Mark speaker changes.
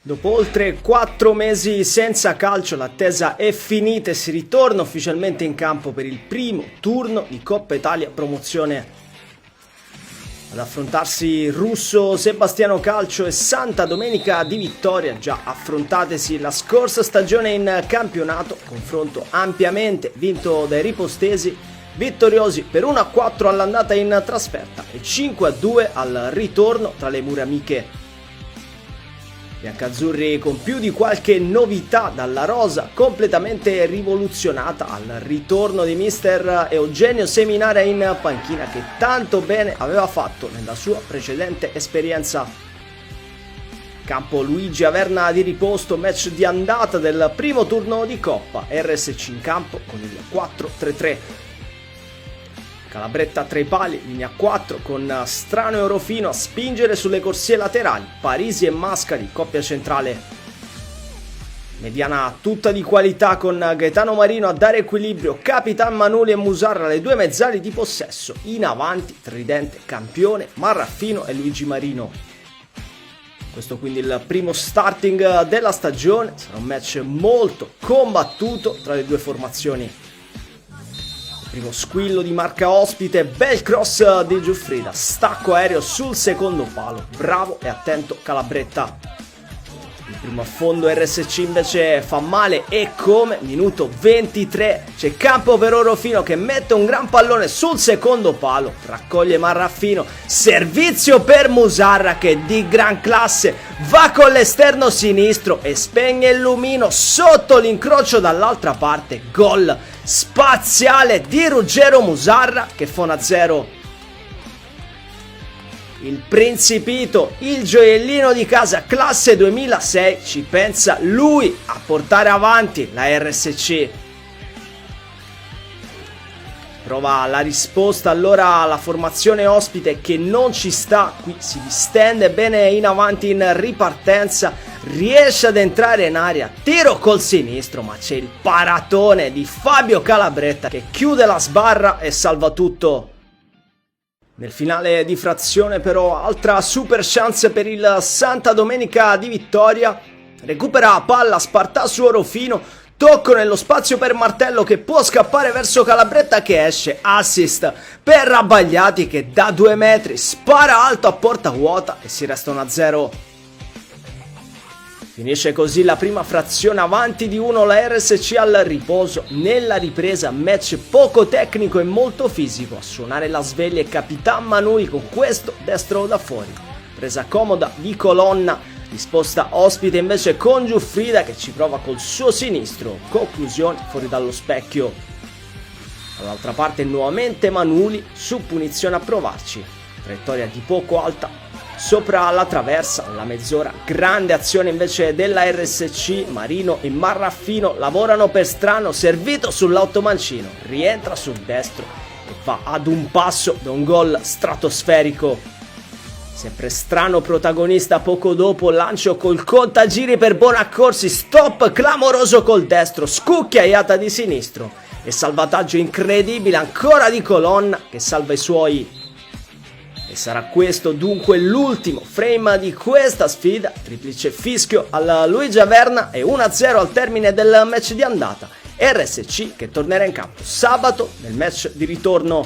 Speaker 1: Dopo oltre 4 mesi senza calcio, l'attesa è finita e si ritorna ufficialmente in campo per il primo turno di Coppa Italia Promozione. Ad affrontarsi Russo Sebastiano Calcio e Santa Domenica di Vittoria, già affrontatesi la scorsa stagione in campionato, confronto ampiamente vinto dai ripostesi, vittoriosi per 1-4 all'andata in trasferta e 5-2 al ritorno tra le mura amiche. Biancazzurri con più di qualche novità, dalla rosa completamente rivoluzionata al ritorno di mister Eugenio Seminaria in panchina, che tanto bene aveva fatto nella sua precedente esperienza. Campo Luigi Averna di riposto, match di andata del primo turno di Coppa, RSC in campo con il 4-3-3. Calabretta tra i pali, linea 4 con Strano e Orofino a spingere sulle corsie laterali, Parisi e Mascari, coppia centrale. Mediana tutta di qualità con Gaetano Marino a dare equilibrio, Capitan Manuli e Musarra le due mezzali di possesso. In avanti Tridente, Campione, Marraffino e Luigi Marino. Questo quindi il primo starting della stagione, sarà un match molto combattuto tra le due formazioni. Primo squillo di marca ospite, bel cross di Giuffrida, stacco aereo sul secondo palo, bravo e attento Calabretta. Il primo affondo RSC invece fa male, e come, minuto 23, c'è campo per Orofino che mette un gran pallone sul secondo palo, raccoglie Marraffino, servizio per Musarra che di gran classe va con l'esterno sinistro e spegne il lumino sotto l'incrocio dall'altra parte, gol spaziale di Ruggero Musarra che fa 1-0. Il Principito, il gioiellino di casa classe 2006, ci pensa lui a portare avanti la RSC. Prova la risposta allora la formazione ospite che non ci sta, qui si distende bene in avanti in ripartenza, riesce ad entrare in area, tiro col sinistro, ma c'è il paratone di Fabio Calabretta che chiude la sbarra e salva tutto. Nel finale di frazione però altra super chance per il Santa Domenica di Vittoria, recupera palla Spartà su Orofino, tocco nello spazio per Martello che può scappare verso Calabretta che esce, assist per Rabbagliati che da 2 metri spara alto a porta vuota e si resta 1-0. Finisce così la prima frazione, avanti di 1 la RSC al riposo. Nella ripresa match poco tecnico e molto fisico, a suonare la sveglia è Capitan Manui con questo destro da fuori. Presa comoda di Colonna, risposta ospite invece con Giuffrida che ci prova col suo sinistro, conclusione fuori dallo specchio. Dall'altra parte nuovamente Manuli, su punizione a provarci, traiettoria di poco alta sopra la traversa, la mezz'ora, grande azione invece della RSC, Marino e Marraffino lavorano per Strano, servito sull'automancino, rientra sul destro e va ad un passo da un gol stratosferico. Sempre Strano protagonista poco dopo, lancio col contagiri per Bonaccorsi, stop clamoroso col destro, scucchiaiata di sinistro e salvataggio incredibile ancora di Colonna che salva i suoi. E sarà questo dunque l'ultimo frame di questa sfida, triplice fischio alla Luigi Averna e 1-0 al termine del match di andata. RSC che tornerà in campo sabato nel match di ritorno.